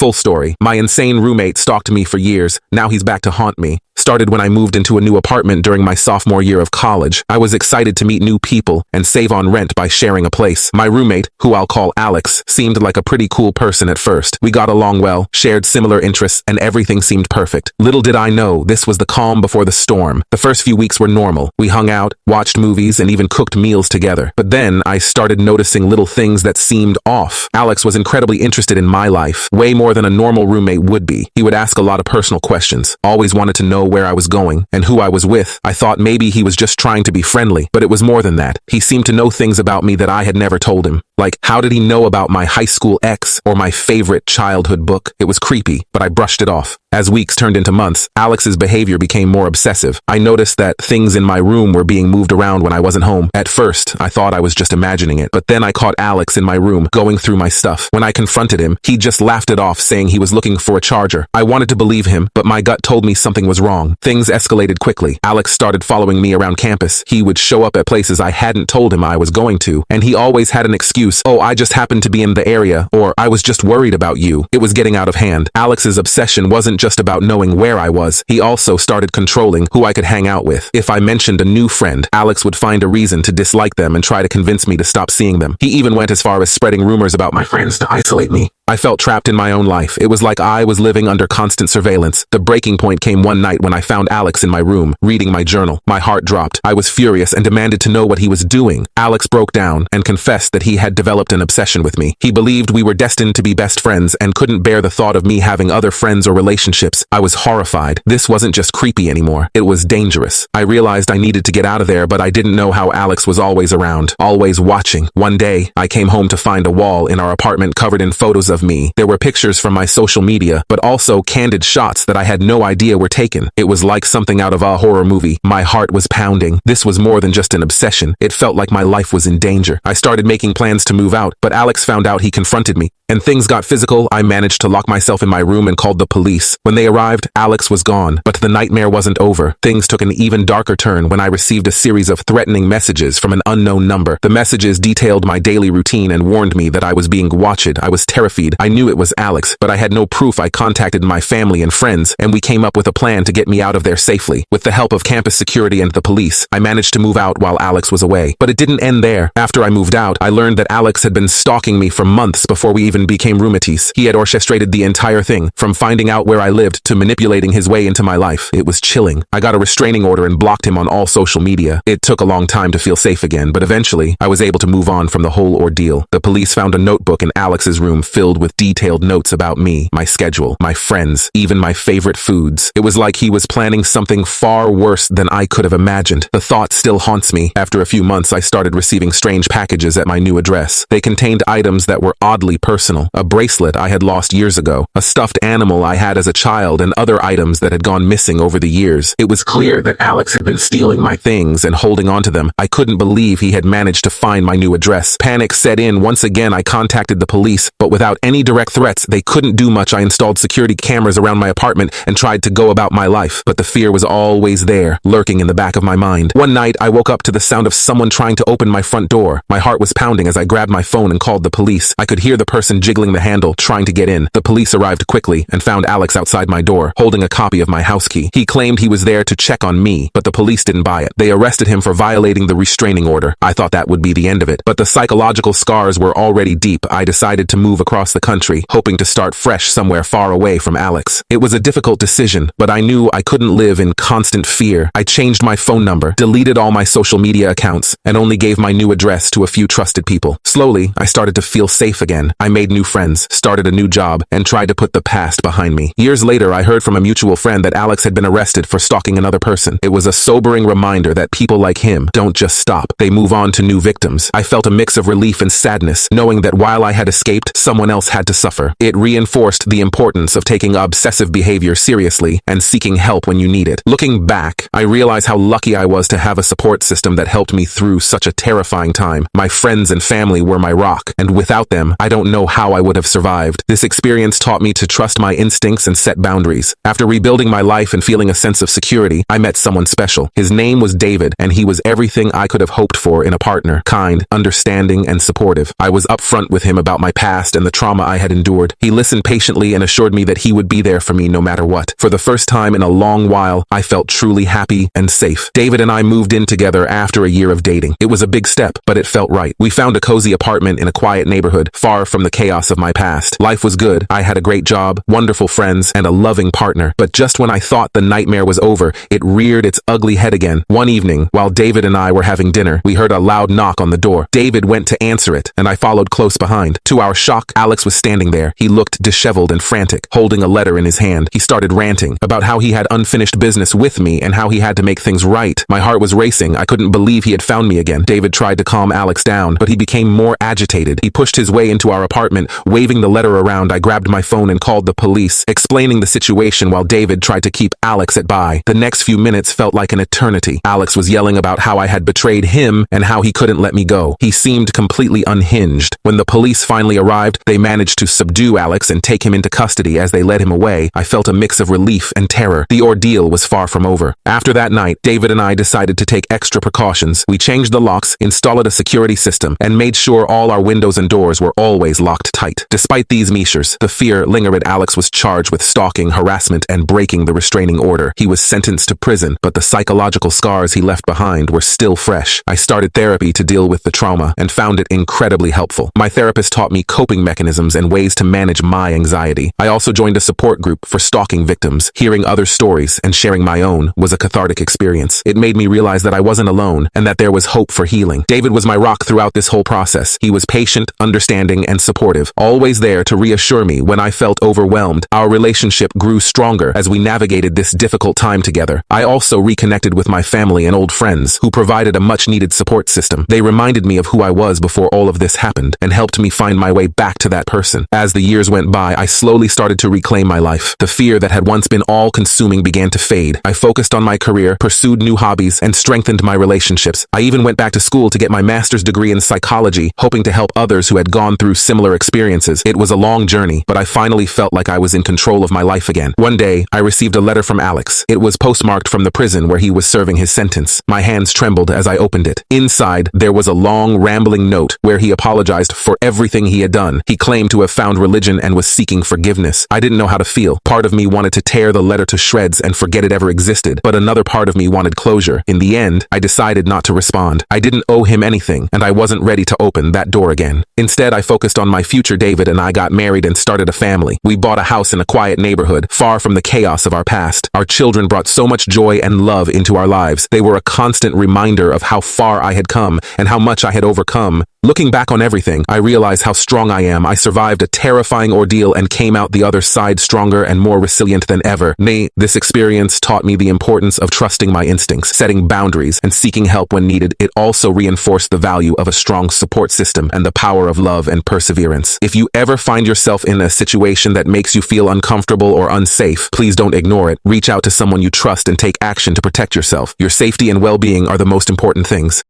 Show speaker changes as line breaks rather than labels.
Full story. My insane roommate stalked me for years. Now he's back to haunt me. Started when I moved into a new apartment during my sophomore year of college. I was excited to meet new people and save on rent by sharing a place. My roommate, who I'll call Alex, seemed like a pretty cool person at first. We got along well, shared similar interests, and everything seemed perfect. Little did I know, this was the calm before the storm. The first few weeks were normal. We hung out, watched movies, and even cooked meals together. But then I started noticing little things that seemed off. Alex was incredibly interested in my life, way more than a normal roommate would be. He would ask a lot of personal questions, always wanted to know where I was going and who I was with. I thought maybe he was just trying to be friendly, but it was more than that. He seemed to know things about me that I had never told him. Like, how did he know about my high school ex or my favorite childhood book? It was creepy, but I brushed it off. As weeks turned into months, Alex's behavior became more obsessive. I noticed that things in my room were being moved around when I wasn't home. At first, I thought I was just imagining it, but then I caught Alex in my room going through my stuff. When I confronted him, he just laughed it off, saying he was looking for a charger. I wanted to believe him, but my gut told me something was wrong. Things escalated quickly. Alex started following me around campus. He would show up at places I hadn't told him I was going to, and he always had an excuse. Oh, I just happened to be in the area, or I was just worried about you. It was getting out of hand. Alex's obsession wasn't just about knowing where I was. He also started controlling who I could hang out with. If I mentioned a new friend, Alex would find a reason to dislike them and try to convince me to stop seeing them. He even went as far as spreading rumors about my friends to isolate me. I felt trapped in my own life. It was like I was living under constant surveillance. The breaking point came one night when I found Alex in my room, reading my journal. My heart dropped. I was furious and demanded to know what he was doing. Alex broke down and confessed that he had developed an obsession with me. He believed we were destined to be best friends and couldn't bear the thought of me having other friends or relationships. I was horrified. This wasn't just creepy anymore. It was dangerous. I realized I needed to get out of there, but I didn't know how Alex was always around, always watching. One day, I came home to find a wall in our apartment covered in photos of me. There were pictures from my social media, but also candid shots that I had no idea were taken. It was like something out of a horror movie. My heart was pounding. This was more than just an obsession. It felt like my life was in danger. I started making plans to move out, but Alex found out. He confronted me, and things got physical. I managed to lock myself in my room and called the police. When they arrived, Alex was gone, but the nightmare wasn't over. Things took an even darker turn when I received a series of threatening messages from an unknown number. The messages detailed my daily routine and warned me that I was being watched. I was terrified. I knew it was Alex, but I had no proof. I contacted my family and friends, and we came up with a plan to get me out of there safely. With the help of campus security and the police, I managed to move out while Alex was away. But it didn't end there. After I moved out, I learned that Alex had been stalking me for months before we even became roommates. He had orchestrated the entire thing, from finding out where I lived to manipulating his way into my life. It was chilling. I got a restraining order and blocked him on all social media. It took a long time to feel safe again, but eventually, I was able to move on from the whole ordeal. The police found a notebook in Alex's room filled with detailed notes about me, my schedule, my friends, even my favorite foods. It was like he was planning something far worse than I could have imagined. The thought still haunts me. After a few months, I started receiving strange packages at my new address. They contained items that were oddly personal. A bracelet I had lost years ago, a stuffed animal I had as a child, and other items that had gone missing over the years. It was clear that Alex had been stealing my things and holding on to them. I couldn't believe he had managed to find my new address. Panic set in. Once again, I contacted the police, but without any direct threats, they couldn't do much. I installed security cameras around my apartment and tried to go about my life, but the fear was always there, lurking in the back of my mind. One night, I woke up to the sound of someone trying to open my front door. My heart was pounding as I grabbed my phone and called the police. I could hear the person jiggling the handle, trying to get in. The police arrived quickly and found Alex outside my door, holding a copy of my house key. He claimed he was there to check on me, but the police didn't buy it. They arrested him for violating the restraining order. I thought that would be the end of it, but the psychological scars were already deep. I decided to move across the country, hoping to start fresh somewhere far away from Alex. It was a difficult decision, but I knew I couldn't live in constant fear. I changed my phone number, deleted all my social media accounts, and only gave my new address to a few trusted people. Slowly, I started to feel safe again. I made new friends, started a new job, and tried to put the past behind me. Years later, I heard from a mutual friend that Alex had been arrested for stalking another person. It was a sobering reminder that people like him don't just stop. They move on to new victims. I felt a mix of relief and sadness, knowing that while I had escaped, someone else had to suffer. It reinforced the importance of taking obsessive behavior seriously and seeking help when you need it. Looking back, I realize how lucky I was to have a support system that helped me through such a terrifying time. My friends and family were my rock, and without them, I don't know how I would have survived. This experience taught me to trust my instincts and set boundaries. After rebuilding my life and feeling a sense of security, I met someone special. His name was David, and he was everything I could have hoped for in a partner: kind, understanding, and supportive. I was upfront with him about my past and the trauma I had endured. He listened patiently and assured me that he would be there for me no matter what. For the first time in a long while, I felt truly happy and safe. David and I moved in together after a year of dating. It was a big step, but it felt right. We found a cozy apartment in a quiet neighborhood, far from the chaos of my past. Life was good. I had a great job, wonderful friends, and a loving partner. But just when I thought the nightmare was over, it reared its ugly head again. One evening, while David and I were having dinner, we heard a loud knock on the door. David went to answer it, and I followed close behind. To our shock, Alex was standing there. He looked disheveled and frantic, holding a letter in his hand. He started ranting about how he had unfinished business with me and how he had to make things right. My heart was racing. I couldn't believe he had found me again. David tried to calm Alex down, but he became more agitated. He pushed his way into our apartment, waving the letter around. I grabbed my phone and called the police, explaining the situation while David tried to keep Alex at bay. The next few minutes felt like an eternity. Alex was yelling about how I had betrayed him and how he couldn't let me go. He seemed completely unhinged. When the police finally arrived, they managed to subdue Alex and take him into custody. As they led him away, I felt a mix of relief and terror. The ordeal was far from over. After that night, David and I decided to take extra precautions. We changed the locks, installed a security system, and made sure all our windows and doors were always locked tight. Despite these measures, the fear lingered. Alex was charged with stalking, harassment, and breaking the restraining order. He was sentenced to prison, but the psychological scars he left behind were still fresh. I started therapy to deal with the trauma and found it incredibly helpful. My therapist taught me coping mechanisms and ways to manage my anxiety. I also joined a support group for stalking victims. Hearing other stories and sharing my own was a cathartic experience. It made me realize that I wasn't alone and that there was hope for healing. David was my rock throughout this whole process. He was patient, understanding, and supportive, always there to reassure me when I felt overwhelmed. Our relationship grew stronger as we navigated this difficult time together. I also reconnected with my family and old friends who provided a much-needed support system. They reminded me of who I was before all of this happened and helped me find my way back to that person. As the years went by, I slowly started to reclaim my life. The fear that had once been all-consuming began to fade. I focused on my career, pursued new hobbies, and strengthened my relationships. I even went back to school to get my master's degree in psychology, hoping to help others who had gone through similar experiences. It was a long journey, but I finally felt like I was in control of my life again. One day, I received a letter from Alex. It was postmarked from the prison where he was serving his sentence. My hands trembled as I opened it. Inside, there was a long, rambling note where he apologized for everything he had done. He claimed to have found religion and was seeking forgiveness. I didn't know how to feel. Part of me wanted to tear the letter to shreds and forget it ever existed, but another part of me wanted closure. In the end, I decided not to respond. I didn't owe him anything, and I wasn't ready to open that door again. Instead, I focused on my future. David and I got married and started a family. We bought a house in a quiet neighborhood, far from the chaos of our past. Our children brought so much joy and love into our lives. They were a constant reminder of how far I had come and how much I had overcome. Looking back on everything, I realize how strong I am. I survived a terrifying ordeal and came out the other side stronger and more resilient than ever. This experience taught me the importance of trusting my instincts, setting boundaries, and seeking help when needed. It also reinforced the value of a strong support system and the power of love and perseverance. If you ever find yourself in a situation that makes you feel uncomfortable or unsafe, please don't ignore it. Reach out to someone you trust and take action to protect yourself. Your safety and well-being are the most important things.